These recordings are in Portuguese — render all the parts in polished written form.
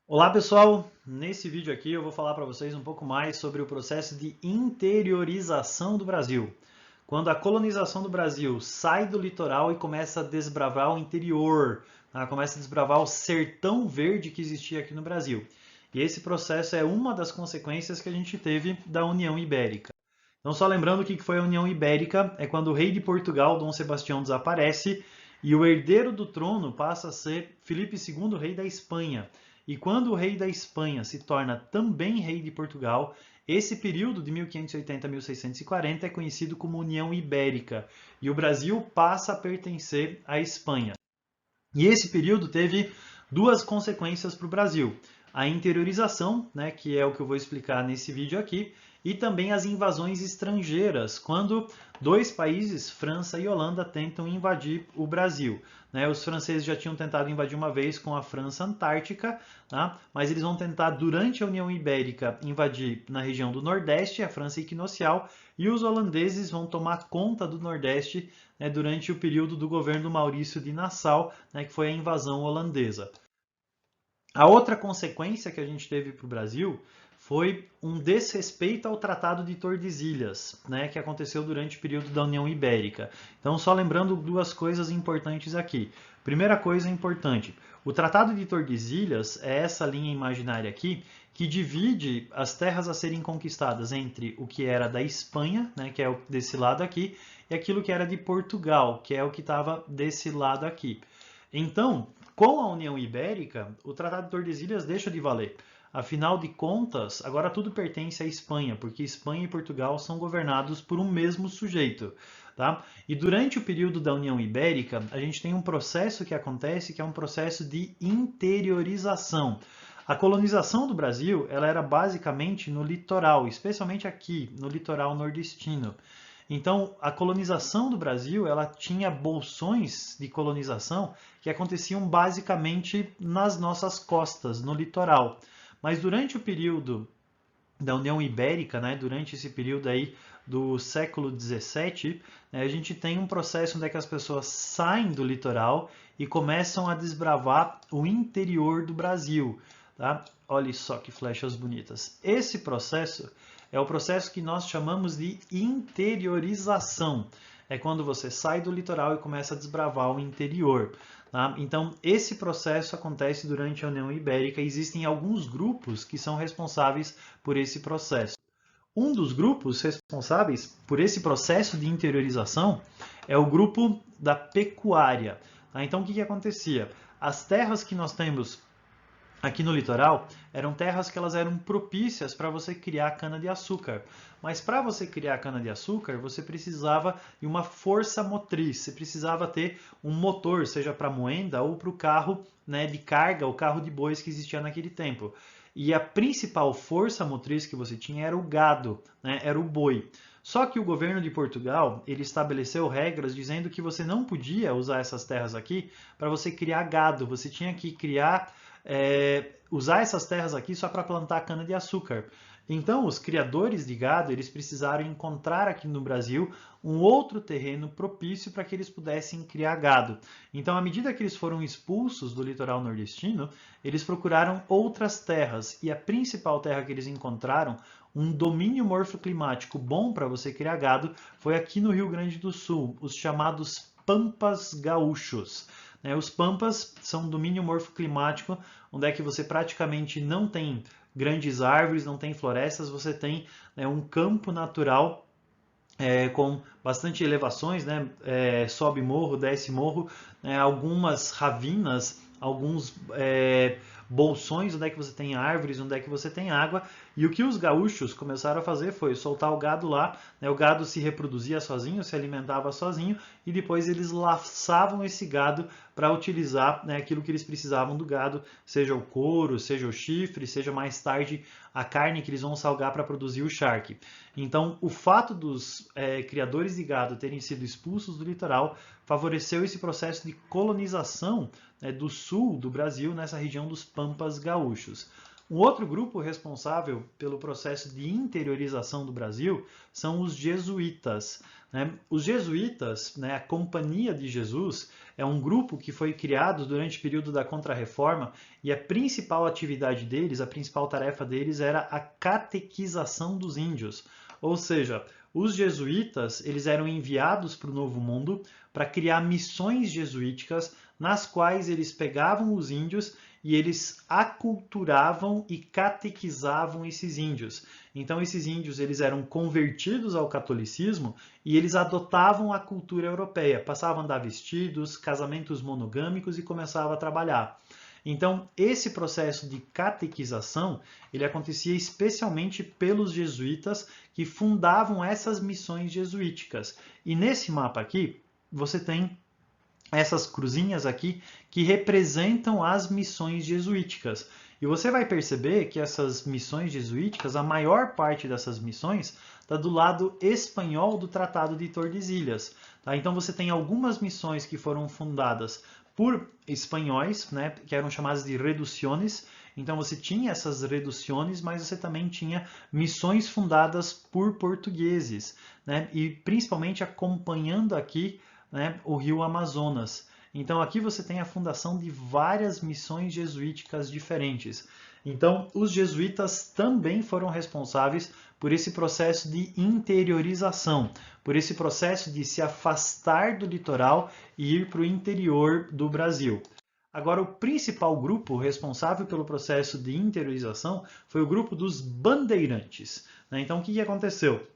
Olá pessoal, nesse vídeo aqui eu vou falar para vocês um pouco mais sobre o processo de interiorização do Brasil. Quando a colonização do Brasil sai do litoral e começa a desbravar o interior, tá? Começa a desbravar o sertão verde que existia aqui no Brasil. E esse processo é uma das consequências que a gente teve da União Ibérica. Então, só lembrando o que foi a União Ibérica, é quando o rei de Portugal, Dom Sebastião, desaparece e o herdeiro do trono passa a ser Filipe II, rei da Espanha. E quando o rei da Espanha se torna também rei de Portugal, esse período de 1580 a 1640 é conhecido como União Ibérica, e o Brasil passa a pertencer à Espanha. E esse período teve duas consequências para o Brasil. A interiorização, né, que é o que eu vou explicar nesse vídeo aqui, e também as invasões estrangeiras, quando dois países, França e Holanda, tentam invadir o Brasil. Né? Os franceses já tinham tentado invadir uma vez com a França Antártica, tá? Mas eles vão tentar, durante a União Ibérica, invadir na região do Nordeste, a França Equinocial, e os holandeses vão tomar conta do Nordeste, né, durante o período do governo Maurício de Nassau, né, que foi a invasão holandesa. A outra consequência que a gente teve para o Brasil foi um desrespeito ao Tratado de Tordesilhas, né, que aconteceu durante o período da União Ibérica. Então, só lembrando duas coisas importantes aqui. Primeira coisa importante, o Tratado de Tordesilhas é essa linha imaginária aqui que divide as terras a serem conquistadas entre o que era da Espanha, né, que é desse lado aqui, e aquilo que era de Portugal, que é o que estava desse lado aqui. Então, com a União Ibérica, o Tratado de Tordesilhas deixa de valer. Afinal de contas, agora tudo pertence à Espanha, porque Espanha e Portugal são governados por um mesmo sujeito. Tá? E durante o período da União Ibérica, a gente tem um processo que acontece que é um processo de interiorização. A colonização do Brasil ela era basicamente no litoral, especialmente aqui, no litoral nordestino. Então, a colonização do Brasil, ela tinha bolsões de colonização que aconteciam basicamente nas nossas costas, no litoral. Mas durante o período da União Ibérica, né, durante esse período aí do século XVII, né, a gente tem um processo onde é que as pessoas saem do litoral e começam a desbravar o interior do Brasil. Tá? Olha só que flechas bonitas. Esse processo é o processo que nós chamamos de interiorização. É quando você sai do litoral e começa a desbravar o interior. Tá? Então, esse processo acontece durante a União Ibérica. Existem alguns grupos que são responsáveis por esse processo. Um dos grupos responsáveis por esse processo de interiorização é o grupo da pecuária. Tá? Então, o que acontecia? As terras que nós temos aqui no litoral eram terras que elas eram propícias para você criar cana-de-açúcar. Mas para você criar cana-de-açúcar, você precisava de uma força motriz, você precisava ter um motor, seja para moenda ou para o carro, né, de carga, o carro de bois que existia naquele tempo. E a principal força motriz que você tinha era o gado, né, era o boi. Só que o governo de Portugal ele estabeleceu regras dizendo que você não podia usar essas terras aqui para você criar gado, você tinha que criar usar essas terras aqui só para plantar cana-de-açúcar. Então, os criadores de gado eles precisaram encontrar aqui no Brasil um outro terreno propício para que eles pudessem criar gado. Então, à medida que eles foram expulsos do litoral nordestino, eles procuraram outras terras e a principal terra que eles encontraram, um domínio morfoclimático bom para você criar gado, foi aqui no Rio Grande do Sul, os chamados Pampas Gaúchos. Os Pampas são um domínio morfoclimático, onde é que você praticamente não tem grandes árvores, não tem florestas, você tem um campo natural com bastante elevações, né? Sobe morro, desce morro, algumas ravinas, alguns bolsões, onde é que você tem árvores, onde é que você tem água. E o que os gaúchos começaram a fazer foi soltar o gado lá, né? O gado se reproduzia sozinho, se alimentava sozinho, e depois eles laçavam esse gado para utilizar, né, aquilo que eles precisavam do gado, seja o couro, seja o chifre, seja mais tarde a carne que eles vão salgar para produzir o charque. Então, o fato dos criadores de gado terem sido expulsos do litoral favoreceu esse processo de colonização, né, do sul do Brasil, nessa região dos Pampas Gaúchos. Um outro grupo responsável pelo processo de interiorização do Brasil são os jesuítas, né? Os jesuítas, né, a Companhia de Jesus, é um grupo que foi criado durante o período da Contra-Reforma e a principal atividade deles, a principal tarefa deles era a catequização dos índios. Ou seja, os jesuítas eles eram enviados para o Novo Mundo para criar missões jesuíticas nas quais eles pegavam os índios e eles aculturavam e catequizavam esses índios. Então esses índios eles eram convertidos ao catolicismo e eles adotavam a cultura europeia, passavam a andar vestidos, casamentos monogâmicos e começavam a trabalhar. Então, esse processo de catequização, ele acontecia especialmente pelos jesuítas que fundavam essas missões jesuíticas. E nesse mapa aqui, você tem essas cruzinhas aqui que representam as missões jesuíticas. E você vai perceber que essas missões jesuíticas, a maior parte dessas missões está do lado espanhol do Tratado de Tordesilhas. Tá? Então você tem algumas missões que foram fundadas por espanhóis, né, que eram chamadas de reduções. Então você tinha essas reduções, mas você também tinha missões fundadas por portugueses, né, e principalmente acompanhando aqui, né, o rio Amazonas. Então aqui você tem a fundação de várias missões jesuíticas diferentes. Então os jesuítas também foram responsáveis por esse processo de interiorização, por esse processo de se afastar do litoral e ir para o interior do Brasil. Agora, o principal grupo responsável pelo processo de interiorização foi o grupo dos bandeirantes. Então, o que aconteceu?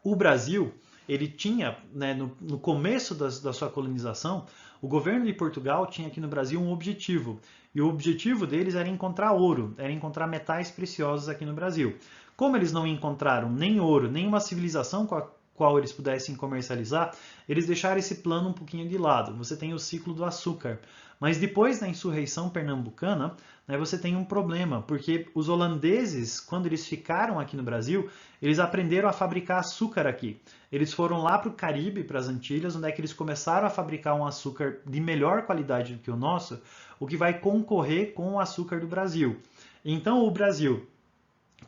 O Brasil, ele tinha, né, no começo da sua colonização, o governo de Portugal tinha aqui no Brasil um objetivo. E o objetivo deles era encontrar ouro, era encontrar metais preciosos aqui no Brasil. Como eles não encontraram nem ouro, nem uma civilização com a qual eles pudessem comercializar, eles deixaram esse plano um pouquinho de lado. Você tem o ciclo do açúcar. Mas depois da insurreição pernambucana, né, você tem um problema, porque os holandeses, quando eles ficaram aqui no Brasil, eles aprenderam a fabricar açúcar aqui. Eles foram lá para o Caribe, para as Antilhas, onde é que eles começaram a fabricar um açúcar de melhor qualidade do que o nosso, o que vai concorrer com o açúcar do Brasil. Então o Brasil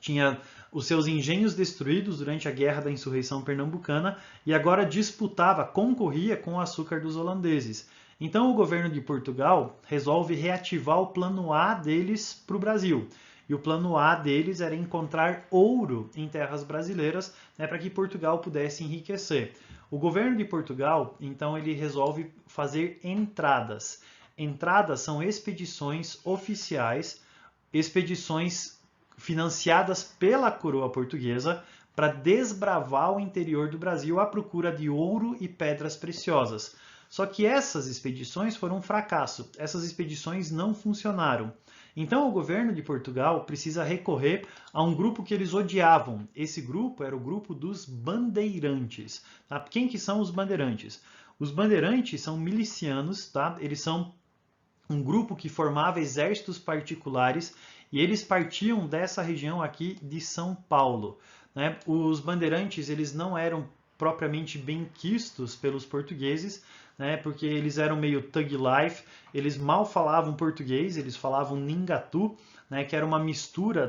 tinha os seus engenhos destruídos durante a Guerra da Insurreição Pernambucana e agora disputava, concorria com o açúcar dos holandeses. Então o governo de Portugal resolve reativar o plano A deles para o Brasil. E o plano A deles era encontrar ouro em terras brasileiras, né, para que Portugal pudesse enriquecer. O governo de Portugal, então, ele resolve fazer entradas. Entradas são expedições oficiais, expedições financiadas pela coroa portuguesa para desbravar o interior do Brasil à procura de ouro e pedras preciosas. Só que essas expedições foram um fracasso, essas expedições não funcionaram. Então o governo de Portugal precisa recorrer a um grupo que eles odiavam. Esse grupo era o grupo dos bandeirantes. Tá? Quem que são os bandeirantes? Os bandeirantes são milicianos, tá? Eles são um grupo que formava exércitos particulares e eles partiam dessa região aqui de São Paulo. Né? Os bandeirantes eles não eram propriamente bem quistos pelos portugueses, né? Porque eles eram meio thug life, eles mal falavam português, eles falavam ningatu, né? Que era uma mistura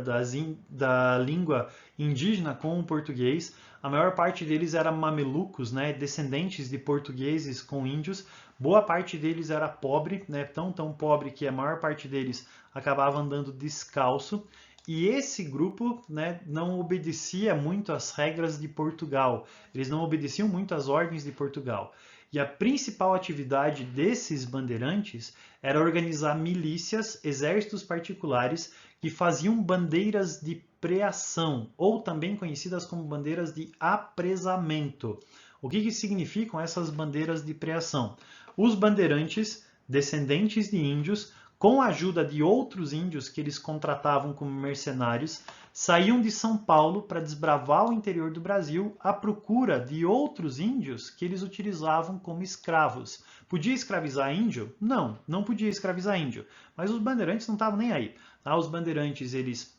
da língua indígena com o português. A maior parte deles era mamelucos, né? Descendentes de portugueses com índios. Boa parte deles era pobre, né? Tão pobre que a maior parte deles acabava andando descalço. E esse grupo, né, não obedecia muito às regras de Portugal, eles não obedeciam muito às ordens de Portugal. E a principal atividade desses bandeirantes era organizar milícias, exércitos particulares que faziam bandeiras de preação, ou também conhecidas como bandeiras de apresamento. O que significam essas bandeiras de preação? Os bandeirantes, descendentes de índios, com a ajuda de outros índios que eles contratavam como mercenários, saíam de São Paulo para desbravar o interior do Brasil à procura de outros índios que eles utilizavam como escravos. Podia escravizar índio? Não, não podia escravizar índio. Mas os bandeirantes não estavam nem aí. Tá? Os bandeirantes eles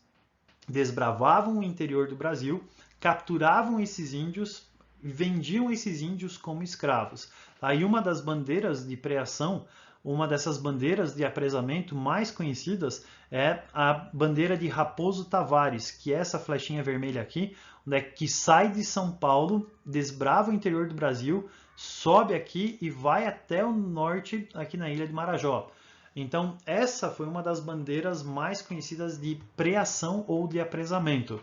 desbravavam o interior do Brasil, capturavam esses índios e vendiam esses índios como escravos. Aí uma das bandeiras de preação, uma dessas bandeiras de apresamento mais conhecidas é a bandeira de Raposo Tavares, que é essa flechinha vermelha aqui, né, que sai de São Paulo, desbrava o interior do Brasil, sobe aqui e vai até o norte, aqui na ilha de Marajó. Então, essa foi uma das bandeiras mais conhecidas de preação ou de apresamento.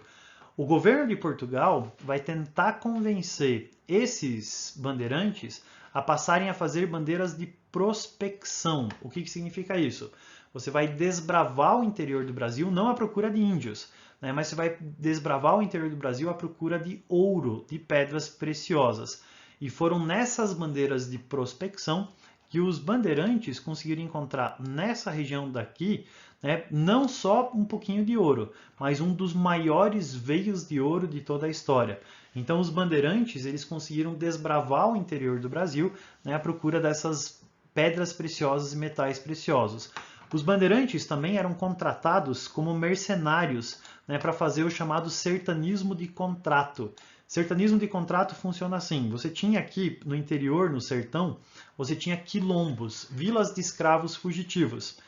O governo de Portugal vai tentar convencer esses bandeirantes a passarem a fazer bandeiras de prospecção. O que significa isso? Você vai desbravar o interior do Brasil não à procura de índios, né, mas você vai desbravar o interior do Brasil à procura de ouro, de pedras preciosas. E foram nessas bandeiras de prospecção que os bandeirantes conseguiram encontrar nessa região daqui, né, não só um pouquinho de ouro, mas um dos maiores veios de ouro de toda a história. Então os bandeirantes eles conseguiram desbravar o interior do Brasil, né, à procura dessas pedras preciosas e metais preciosos. Os bandeirantes também eram contratados como mercenários, né, para fazer o chamado sertanismo de contrato. Sertanismo de contrato funciona assim: você tinha aqui no interior, no sertão, você tinha quilombos, vilas de escravos fugitivos.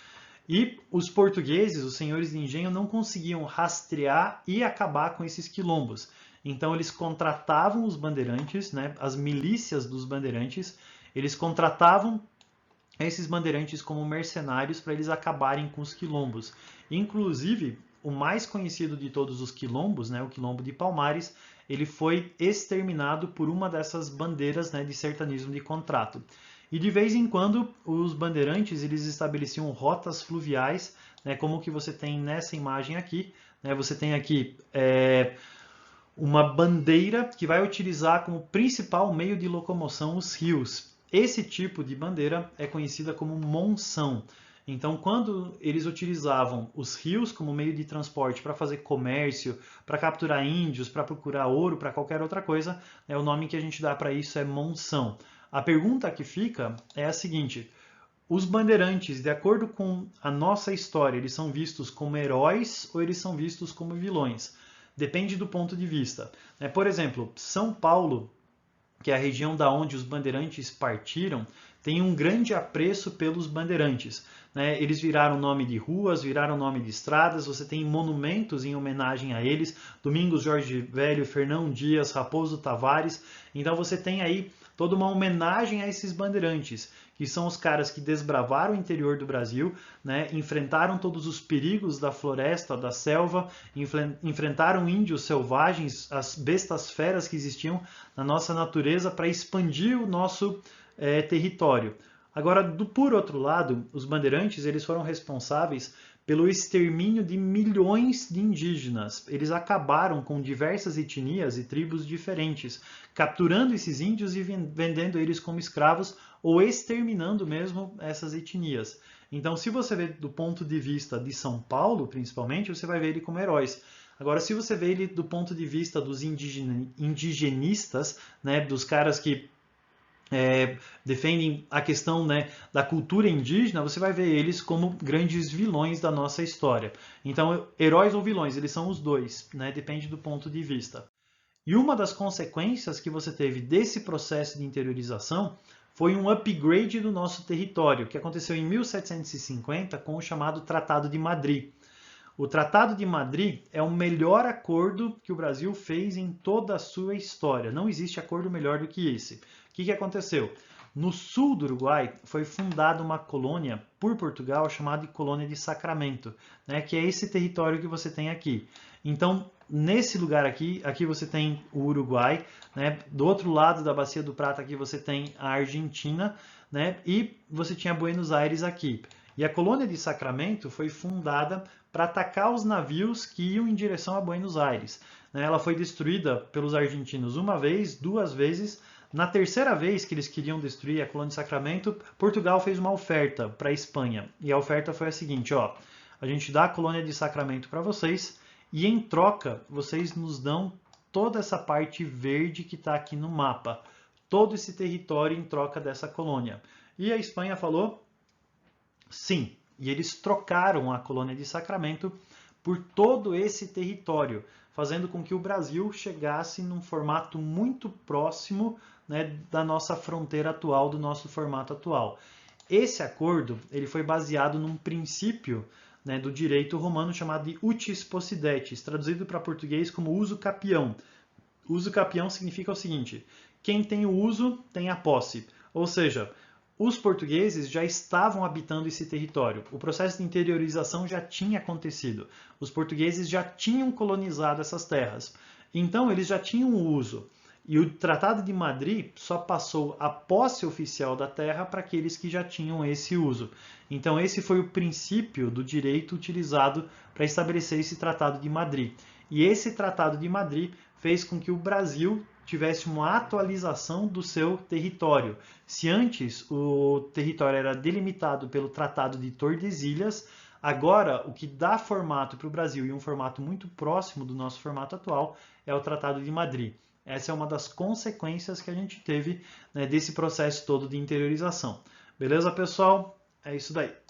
E os portugueses, os senhores de engenho, não conseguiam rastrear e acabar com esses quilombos. Então eles contratavam os bandeirantes, né, as milícias dos bandeirantes, eles contratavam esses bandeirantes como mercenários para eles acabarem com os quilombos. Inclusive, o mais conhecido de todos os quilombos, né, o quilombo de Palmares, ele foi exterminado por uma dessas bandeiras, né, de sertanismo de contrato. E de vez em quando os bandeirantes eles estabeleciam rotas fluviais, né, como o que você tem nessa imagem aqui. Né, você tem aqui uma bandeira que vai utilizar como principal meio de locomoção os rios. Esse tipo de bandeira é conhecida como monção. Então, quando eles utilizavam os rios como meio de transporte para fazer comércio, para capturar índios, para procurar ouro, para qualquer outra coisa, o nome que a gente dá para isso é monção. A pergunta que fica é a seguinte: os bandeirantes, de acordo com a nossa história, eles são vistos como heróis ou eles são vistos como vilões? Depende do ponto de vista. Por exemplo, São Paulo, que é a região da onde os bandeirantes partiram, tem um grande apreço pelos bandeirantes. Eles viraram nome de ruas, viraram nome de estradas, você tem monumentos em homenagem a eles, Domingos Jorge Velho, Fernão Dias, Raposo Tavares. Então você tem aí toda uma homenagem a esses bandeirantes, que são os caras que desbravaram o interior do Brasil, enfrentaram todos os perigos da floresta, da selva, enfrentaram índios selvagens, as bestas feras que existiam na nossa natureza para expandir o nosso território. Agora, por outro lado, os bandeirantes eles foram responsáveis pelo extermínio de milhões de indígenas. Eles acabaram com diversas etnias e tribos diferentes, capturando esses índios e vendendo eles como escravos ou exterminando mesmo essas etnias. Então, se você vê do ponto de vista de São Paulo, principalmente, você vai ver ele como heróis. Agora, se você vê ele do ponto de vista dos indigenistas, dos caras que defendem a questão da cultura indígena, você vai ver eles como grandes vilões da nossa história. Então, heróis ou vilões, eles são os dois, depende do ponto de vista. E uma das consequências que você teve desse processo de interiorização foi um upgrade do nosso território, que aconteceu em 1750 com o chamado Tratado de Madrid. O Tratado de Madrid é o melhor acordo que o Brasil fez em toda a sua história. Não existe acordo melhor do que esse. O que aconteceu? No sul do Uruguai foi fundada uma colônia por Portugal chamada de Colônia de Sacramento, que é esse território que você tem aqui. Então, nesse lugar aqui você tem o Uruguai, do outro lado da Bacia do Prata aqui você tem a Argentina, e você tinha Buenos Aires aqui. E a Colônia de Sacramento foi fundada para atacar os navios que iam em direção a Buenos Aires. Ela foi destruída pelos argentinos uma vez, duas vezes. Na terceira vez que eles queriam destruir a Colônia de Sacramento, Portugal fez uma oferta para a Espanha. E a oferta foi a seguinte: a gente dá a Colônia de Sacramento para vocês e em troca vocês nos dão toda essa parte verde que está aqui no mapa. Todo esse território em troca dessa colônia. E a Espanha falou sim. E eles trocaram a Colônia de Sacramento por todo esse território, fazendo com que o Brasil chegasse num formato muito próximo da nossa fronteira atual, do nosso formato atual. Esse acordo ele foi baseado num princípio né, do direito romano chamado de utis possidetis, traduzido para português como uso capião. Uso capião significa o seguinte: quem tem o uso tem a posse, ou seja, os portugueses já estavam habitando esse território. O processo de interiorização já tinha acontecido. Os portugueses já tinham colonizado essas terras. Então, eles já tinham o uso. E o Tratado de Madrid só passou a posse oficial da terra para aqueles que já tinham esse uso. Então, esse foi o princípio do direito utilizado para estabelecer esse Tratado de Madrid. E esse Tratado de Madrid fez com que o Brasil tivesse uma atualização do seu território. Se antes o território era delimitado pelo Tratado de Tordesilhas, agora o que dá formato para o Brasil e um formato muito próximo do nosso formato atual é o Tratado de Madrid. Essa é uma das consequências que a gente teve, né, desse processo todo de interiorização. Beleza, pessoal? É isso daí.